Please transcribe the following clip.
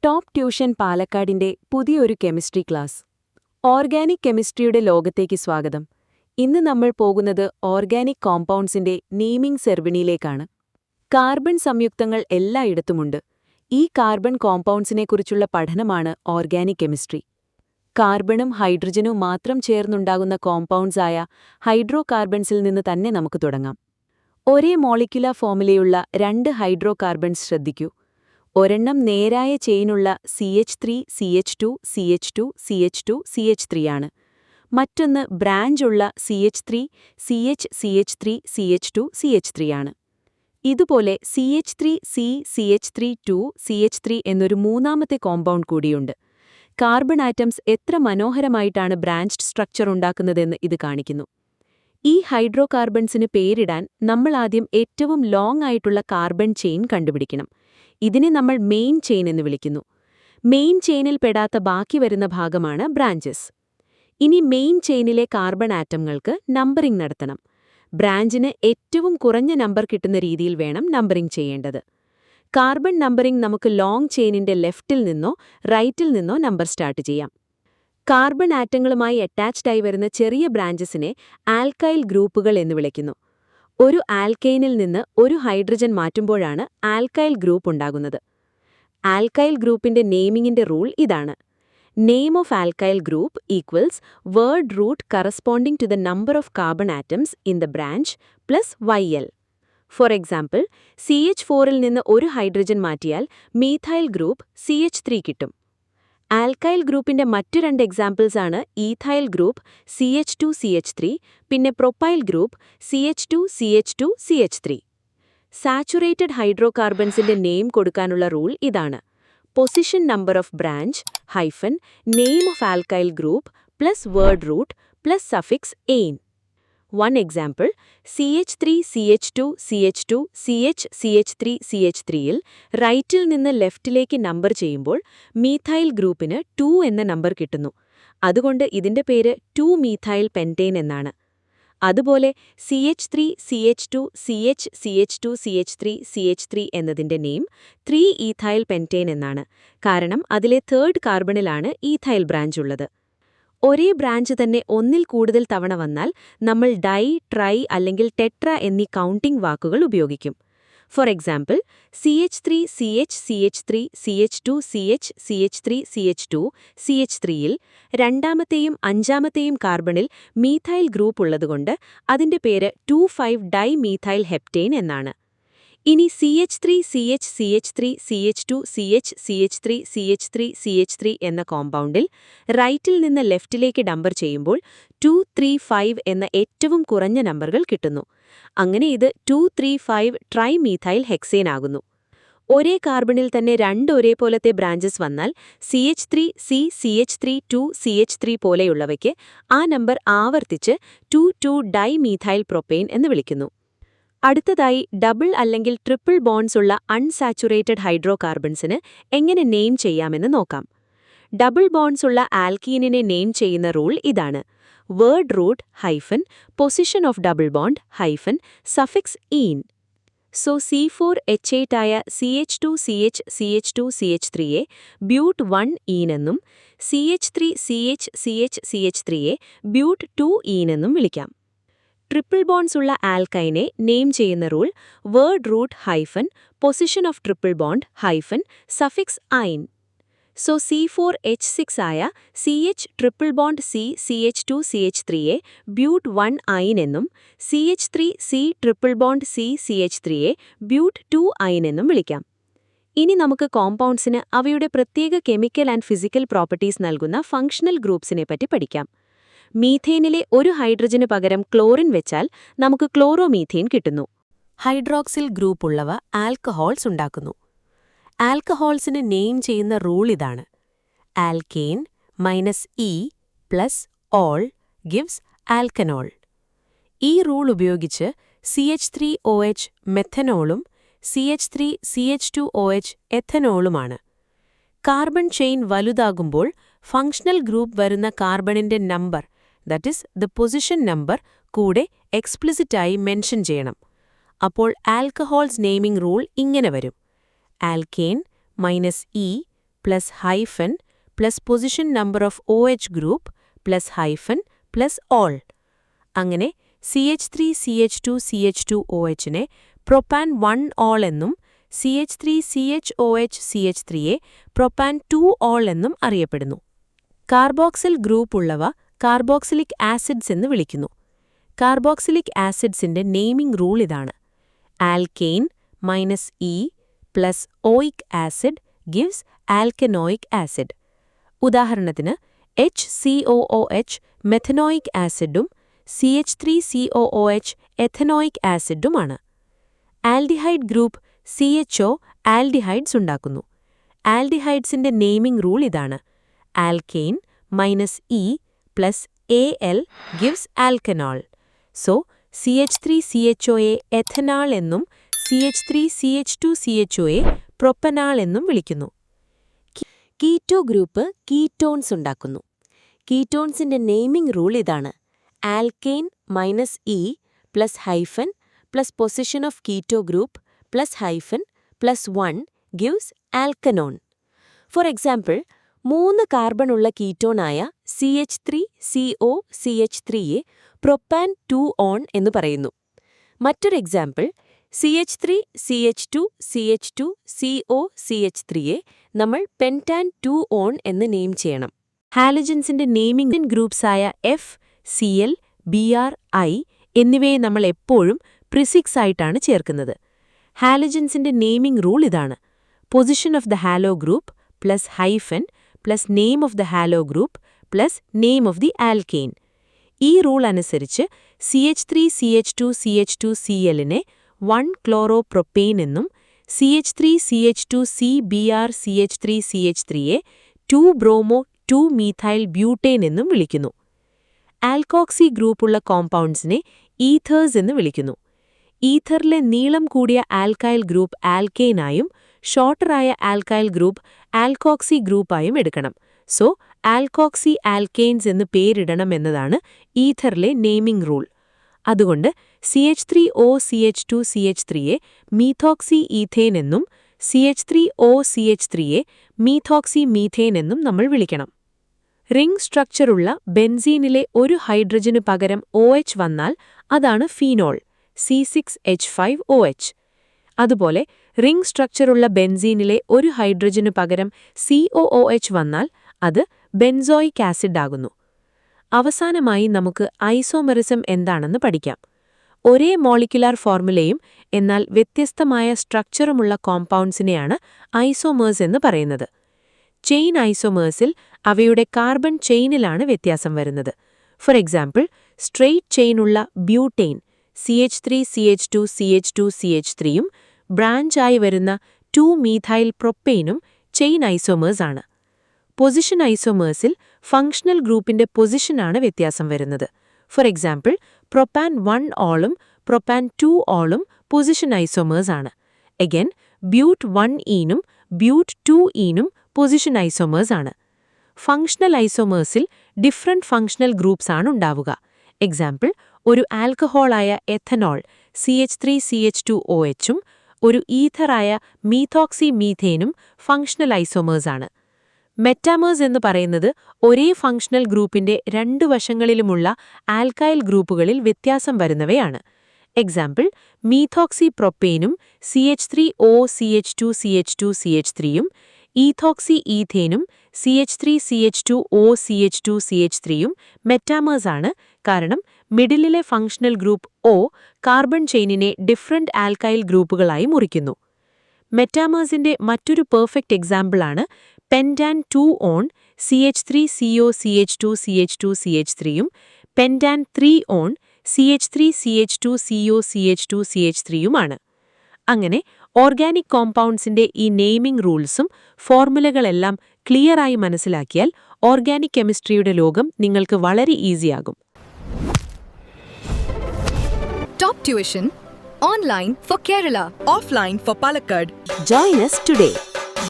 Top tuition പാലക്കാടിന്റെ പുതിയൊരു chemistry class. Organic കെമിസ്ട്രിയുടെ ലോകത്തേക്ക് സ്വാഗതം. ഇന്ന് നമ്മൾ പോകുന്നത് ഓർഗാനിക് കോമ്പൗണ്ട്സിന്റെ നെയിമിംഗ് സെർവണിയിലേക്കാണ്. കാർബൺ സംയുക്തങ്ങൾ എല്ലായിടത്തുമുണ്ട്. ഈ കാർബൺ കോമ്പൗണ്ട്സിനെക്കുറിച്ചുള്ള പഠനമാണ് ഓർഗാനിക് കെമിസ്ട്രി. കാർബണും ഹൈഡ്രജനും മാത്രം ചേർന്നുണ്ടാകുന്ന കോമ്പൗണ്ട്സായ ഹൈഡ്രോ കാർബൺസിൽ നിന്ന് തന്നെ നമുക്ക് തുടങ്ങാം. ഒരേ മോളിക്യുലർ ഫോമിലെയുള്ള രണ്ട് ഹൈഡ്രോ കാർബൺസ് ശ്രദ്ധിക്കൂ. ഒരെണ്ണം നേരായ ചെയിനുള്ള CH3 CH2 CH2 CH2 CH3 ആണ്. മറ്റൊന്ന് ബ്രാഞ്ചുള്ള CH3 CH CH3 CH2 CH3 ആണ്. ഇതുപോലെ CH3 C CH3 2 CH3 എന്നൊരു മൂന്നാമത്തെ കോമ്പൗണ്ട് കൂടിയുണ്ട്. കാർബൺ ആറ്റംസ് എത്ര മനോഹരമായിട്ടാണ് ബ്രാഞ്ച്ഡ് സ്ട്രക്ചർ ഉണ്ടാക്കുന്നതെന്ന് ഇത് കാണിക്കുന്നു. ഈ ഹൈഡ്രോ കാർബൺസിന് പേരിടാൻ നമ്മൾ ആദ്യം ഏറ്റവും ലോങ് ആയിട്ടുള്ള കാർബൺ ചെയിൻ കണ്ടുപിടിക്കണം. ഇതിനെ നമ്മൾ മെയിൻ ചെയിൻ എന്ന് വിളിക്കുന്നു. മെയിൻ ചെയിനിൽ പെടാത്ത ബാക്കി വരുന്ന ഭാഗമാണ് ബ്രാഞ്ചസ്. ഇനി മെയിൻ ചെയിനിലെ കാർബൺ ആറ്റങ്ങൾക്ക് നമ്പറിംഗ് നടത്തണം. ബ്രാഞ്ചിന് ഏറ്റവും കുറഞ്ഞ നമ്പർ കിട്ടുന്ന രീതിയിൽ വേണം നമ്പറിംഗ് ചെയ്യേണ്ടത്. കാർബൺ നമ്പറിംഗ് നമുക്ക് ലോങ് ചെയിനിന്റെ ലെഫ്റ്റിൽ നിന്നോ റൈറ്റിൽ നിന്നോ നമ്പർ സ്റ്റാർട്ട് ചെയ്യാം. കാർബൺ ആറ്റങ്ങളുമായി അറ്റാച്ച്ഡായി വരുന്ന ചെറിയ ബ്രാഞ്ചസിനെ ആൽക്കൈൽ ഗ്രൂപ്പുകൾ എന്ന് വിളിക്കുന്നു. ഒരു ആൽക്കെയിനിൽ നിന്ന് ഒരു ഹൈഡ്രജൻ മാറ്റുമ്പോഴാണ് ആൽക്കൈൽ ഗ്രൂപ്പ് ഉണ്ടാകുന്നത്. ആൽക്കൈൽ ഗ്രൂപ്പിന്റെ നെയിമിംഗിന്റെ റൂൾ ഇതാണ്. Name of alkyl group equals word root corresponding to the number of carbon atoms in the branch plus YL. For example, CH4ൽ നിന്ന് ഒരു ഹൈഡ്രജൻ മാറ്റിയാൽ മീഥൈൽ ഗ്രൂപ്പ് CH3 കിട്ടും. ആൽക്കൈൽ ഗ്രൂപ്പിന്റെ മറ്റു രണ്ട് എക്സാമ്പിൾസ് ആണ് ഈഥൈൽ ഗ്രൂപ്പ് CH2 CH3, പിന്നെ propyl group CH2 CH2 CH3. Saturated ഹൈഡ്രോകാർബൺസിന്റെ നെയിം കൊടുക്കാനുള്ള റൂൾ ഇതാണ്. Position number of branch hyphen name of alkyl group plus word root plus suffix ane. One example, CH3 CH2 CH2 CH CH3 CH3ൽ റൈറ്റിൽ നിന്ന് ലെഫ്റ്റിലേക്ക് number ചെയ്യുമ്പോൾ methyl ഗ്രൂപ്പിന് 2 എന്ന നമ്പർ കിട്ടുന്നു. അതുകൊണ്ട് ഇതിന്റെ പേര് 2-മീഥൈൽ പെന്റേൻ എന്നാണ്. അതുപോലെ CH3 CH2 CH CH2 CH3 CH3 എന്നതിന്റെ നെയിം 3-ഈഥൈൽ പെന്റേൻ എന്നാണ്. കാരണം അതിലെ തേർഡ് കാർബണിലാണ് ഈഥൈൽ ബ്രാഞ്ച് ഉള്ളത്. ഒരേ ബ്രാഞ്ച് തന്നെ ഒന്നിൽ കൂടുതൽ തവണ വന്നാൽ നമ്മൾ ഡൈ, ട്രൈ അല്ലെങ്കിൽ ടെട്ര എന്നീ കൗണ്ടിംഗ് വാക്കുകൾ ഉപയോഗിക്കും. For example, CH3 CH CH3 CH2 CH CH3 CH2 CH3ൽ രണ്ടാമത്തെയും അഞ്ചാമത്തെയും കാർബണിൽ മീഥൈൽ ഗ്രൂപ്പ് ഉള്ളതുകൊണ്ട് അതിന്റെ പേര് 2,5-ഡൈ-മീഥൈൽ ഹെപ്റ്റേൻ എന്നാണ്. ഇനി CH3 CH CH3 CH2 CH CH3 CH3 CH3 എന്ന കോമ്പൗണ്ടിൽ റൈറ്റിൽ നിന്ന് ലെഫ്റ്റിലേക്ക് നമ്പർ ചെയ്യുമ്പോൾ 2, 3, 5 എന്ന ഏറ്റവും കുറഞ്ഞ നമ്പറുകൾ കിട്ടുന്നു. അങ്ങനെ ഇത് 2,3,5-ട്രൈ-മീഥൈൽ ഹെക്സേൻ ആകുന്നു. ഒരേ കാർബണിൽ തന്നെ രണ്ട് ഒരേപോലത്തെ ബ്രാഞ്ചസ് വന്നാൽ CH3 C CH3 2 CH3 പോലെയുള്ളവയ്ക്ക് ആ നമ്പർ ആവർത്തിച്ച് 2,2-ഡൈ-മീഥൈൽ പ്രൊപ്പെയ്ൻ എന്ന് വിളിക്കുന്നു. അടുത്തതായി ഡബിൾ അല്ലെങ്കിൽ ട്രിപ്പിൾ ബോൺസ് ഉള്ള അൺസാച്ചുറേറ്റഡ് ഹൈഡ്രോ കാർബൺസിന് എങ്ങനെ നെയിം ചെയ്യാമെന്ന് നോക്കാം. ഡബിൾ ബോൺസ് ഉള്ള ആൽക്കീനിനെ നെയിം ചെയ്യുന്ന റൂൾ ഇതാണ്. Word root hyphen position of double bond hyphen suffix ene. So C4H8 ആയ CH2 CH CH2 CH3യെ ബ്യൂട്ട് 1 ഈൻ എന്നും CH3 CH CH CH3യെ ബ്യൂട്ട് 2 ഈൻ എന്നും വിളിക്കാം. ട്രിപ്പിൾ ബോൺസ് ഉള്ള ആൽക്കൈനെ നെയിം ചെയ്യുന്ന rule word root hyphen position of triple bond hyphen suffix yne. So C4H6 ആയ CH triple bond C CH2 CH3യെ ബ്യൂട്ട് 1 ഐൻ എന്നും CH3 C triple bond C CH3യെ but 2 yne എന്നും വിളിക്കാം. ഇനി നമുക്ക് കോമ്പൗണ്ട്സിന് അവയുടെ പ്രത്യേക കെമിക്കൽ ആൻഡ് ഫിസിക്കൽ പ്രോപ്പർട്ടീസ് നൽകുന്ന ഫങ്ഷണൽ ഗ്രൂപ്പ്സിനെ പറ്റി പഠിക്കാം. മീഥേനിലെ ഒരു ഹൈഡ്രജന് പകരം ക്ലോറിൻ വെച്ചാൽ നമുക്ക് ക്ലോറോമീഥേൻ കിട്ടുന്നു. ഹൈഡ്രോക്സിൽ ഗ്രൂപ്പ് ഉള്ളവ ആൽക്കഹോൾസ് ഉണ്ടാക്കുന്നു. ആൽക്കഹോൾസിന് നെയിം ചെയ്യുന്ന റൂൾ ഇതാണ്. Alkane -E plus ol gives alkanol. ഈ റൂൾ ഉപയോഗിച്ച് CH3OH മെഥനോളും CH3CH2OH എഥനോളുമാണ്. കാർബൺ ചെയിൻ വലുതാകുമ്പോൾ ഫങ്ഷണൽ ഗ്രൂപ്പ് വരുന്ന കാർബണിന്റെ number, that is the position number, കൂടെ എക്സ്പ്ലിസിറ്റായി മെൻഷൻ ചെയ്യണം. അപ്പോൾ ആൽക്കഹോൾസ് നെയിമിംഗ് റൂൾ ഇങ്ങനെ വരും. Alkane -E plus hyphen plus position number of OH group plus hyphen plus all. അങ്ങനെ CH3CH2CH2OHനെ പ്രൊപ്പാൻ 1 ഓൾ എന്നും CH3CHOHCH3യെ പ്രൊപ്പാൻ 2 ഓൾ എന്നും അറിയപ്പെടുന്നു. കാർബോക്സിൽ ഗ്രൂപ്പ് ഉള്ളവ കാർബോക്സിലിക് ആസിഡ്സ് എന്ന് വിളിക്കുന്നു. കാർബോക്സിലിക് ആസിഡ്സിന്റെ നെയിമിംഗ് റൂൾ ഇതാണ്: alkane -E plus oic acid gives alkanoic acid. ഉദാഹരണത്തിന് HCOOH മെഥനോയിക് ആസിഡും CH3COOH എഥനോയിക് ആസിഡുമാണ്. ആൽഡിഹൈഡ് ഗ്രൂപ്പ് CHO ആൽഡിഹൈഡ്സ് ഉണ്ടാക്കുന്നു. ആൽഡിഹൈഡ്സിന്റെ നെയിമിംഗ് റൂൾ ഇതാണ്: alkane -E plus AL gives alkanol. So CH3CHOയെ എഥനാൾ എന്നും CH3CH2CHOയെ പ്രൊപ്പനാൾ എന്നും വിളിക്കുന്നു. കീറ്റോ ഗ്രൂപ്പ് കീറ്റോൺസ് ഉണ്ടാക്കുന്നു. കീറ്റോൺസിന്റെ നെയിമിംഗ് റൂൾ ഇതാണ്: alkane -E plus hyphen plus position of keto group plus hyphen plus 1 gives alkanone. For example, 3 കാർബണുള്ള കീറ്റോണായ CH3COCH3യെ പ്രൊപ്പാൻ 2 ഓൺ എന്ന് പറയുന്നു. മറ്റൊരു എക്സാമ്പിൾ, CH3CH2CH2COCH3യെ നമ്മൾ പെൻറ്റാൻ 2 ഓൺ എന്ന് നെയിം ചെയ്യണം. ഹാലജൻസിന്റെ naming ഗ്രൂപ്പ്സായ F, Cl, Br, I എന്നിവയെ നമ്മൾ എപ്പോഴും പ്രിസിക്സ് ആയിട്ടാണ് ചേർക്കുന്നത്. ഹാലജൻസിന്റെ നെയിമിംഗ് റൂൾ ഇതാണ്: position of the halo group plus hyphen plus name of the halo group plus name of the alkane. ഈ റൂൾ അനുസരിച്ച് CH3CH2CH2Clനെ 1 ക്ലോറോപ്രൊപ്പെയിൻ എന്നും CH3CH2CBrCH3CH3യെ 2 ബ്രോമോ 2 മീഥൈൽ ബ്യൂട്ടേൻ എന്നും വിളിക്കുന്നു. ആൽക്കോക്സി ഗ്രൂപ്പുള്ള കോമ്പൗണ്ട്സിനെ ഈഥേഴ്സ് എന്ന് വിളിക്കുന്നു. ഈഥറിലെ നീളം കൂടിയ ആൽക്കൈൽ ഗ്രൂപ്പ് ആൽക്കെയിനായും ഷോർട്ടറായ ആൽക്കൈൽ ഗ്രൂപ്പ് ആൽക്കോക്സി ഗ്രൂപ്പായും എടുക്കണം. സോ ആൽക്കോക്സി ആൽക്കെയിൻസ് എന്ന് പേരിടണം എന്നതാണ് ഈഥറിലെ നെയിമിംഗ് റൂൾ. അതുകൊണ്ട് CH3OCH2CH3യെ മീഥോക്സി ഈഥേൻ എന്നും CH3OCH3യെ മീഥോക്സി മീഥേൻ എന്നും നമ്മൾ വിളിക്കണം. റിംഗ് സ്ട്രക്ചറുള്ള ബെൻസീനിലെ ഒരു ഹൈഡ്രജനു പകരം OH വന്നാൽ അതാണ് ഫീനോൾ C6H5OH. അതുപോലെ റിംഗ് സ്ട്രക്ചറുള്ള ബെൻസീനിലെ ഒരു ഹൈഡ്രജനു പകരം COOH വന്നാൽ അത് ബെൻസോയിക് ആസിഡ് ആകുന്നു. അവസാനമായി നമുക്ക് ഐസോമെറിസം എന്താണെന്ന് പഠിക്കാം. ഒരേ മോളിക്യുലാർ ഫോർമുലയും എന്നാൽ വ്യത്യസ്തമായ സ്ട്രക്ചറുമുള്ള കോമ്പൗണ്ട്സിനെയാണ് ഐസോമേഴ്സ് എന്ന് പറയുന്നത്. ചെയിൻ ഐസോമേഴ്സിൽ അവയുടെ കാർബൺ ചെയിനിലാണ് വ്യത്യാസം വരുന്നത്. ഫോർ എക്സാമ്പിൾ, സ്ട്രെയിറ്റ് ചെയിനുള്ള ബ്യൂട്ടേൻ CH3CH2CH2CH3യും ബ്രാഞ്ചായി വരുന്ന 2 മീഥൈൽ പ്രൊപ്പെയിനും ചെയിൻ ഐസോമേഴ്സ് ആണ്. പൊസിഷൻ ഐസോമേഴ്സിൽ ഫങ്ഷണൽ ഗ്രൂപ്പിന്റെ പൊസിഷനാണ് വ്യത്യാസം വരുന്നത്. ഫോർ എക്സാമ്പിൾ, പ്രൊപ്പാൻ 1 ഓളും പ്രൊപ്പാൻ 2 ഓളും പൊസിഷൻ ഐസോമേഴ്സ് ആണ്. എഗൻ, ബ്യൂട്ട് 1ഈനും ബ്യൂട്ട് 2ഈനും പൊസിഷൻ ഐസോമേഴ്സ് ആണ്. ഫങ്ഷണൽ ഐസോമേഴ്സിൽ ഡിഫറന്റ് ഫങ്ഷണൽ ഗ്രൂപ്പ്സ് ആണ് ഉണ്ടാവുക. എക്സാമ്പിൾ, ഒരു ആൽക്കഹോളായ എഥനോൾ CH3CH2OHും ഒരു ഈഥറായ മീഥോക്സി മീഥേനും ഫങ്ഷണൽ ഐസോമേഴ്സ് ആണ്. മെറ്റാമേഴ്സ് എന്ന് പറയുന്നത് ഒരേ ഫങ്ഷണൽ ഗ്രൂപ്പിന്റെ 2 വശങ്ങളിലുമുള്ള ആൽക്കൈൽ ഗ്രൂപ്പുകളിൽ വ്യത്യാസം വരുന്നവയാണ്. എക്സാമ്പിൾ, മീഥോക്സി പ്രൊപ്പെയിനും CH3OCH2CH2CH3യും ഈഥോക്സി ഈഥേനും CH3CH2OCH2CH3യും മെറ്റാമേഴ്സ് ആണ്. കാരണം മിഡിലിലെ ഫങ്ഷണൽ ഗ്രൂപ്പ് O കാർബൺ ചെയിനിനെ ഡിഫറന്റ് ആൽക്കൈൽ ഗ്രൂപ്പുകളായി മുറിക്കുന്നു. മെറ്റാമേഴ്സിന്റെ മറ്റൊരു പെർഫെക്റ്റ് എക്സാമ്പിളാണ് പെൻറ്റാൻ 2 ഓൺ CH3COCH2CH2CH3യും പെൻറ്റാൻ 3 ഓൺ CH3CH2COCH2CH3യുമാണ്. അങ്ങനെ ഓർഗാനിക് കോമ്പൗണ്ട്സിന്റെ ഈ നെയിമിംഗ് റൂൾസും ഫോർമുലകളെല്ലാം ക്ലിയറായി മനസ്സിലാക്കിയാൽ ഓർഗാനിക് കെമിസ്ട്രിയുടെ ലോകം നിങ്ങൾക്ക് വളരെ ഈസിയാകും. Top tuition, online for Kerala, offline for Palakkad. Join us today.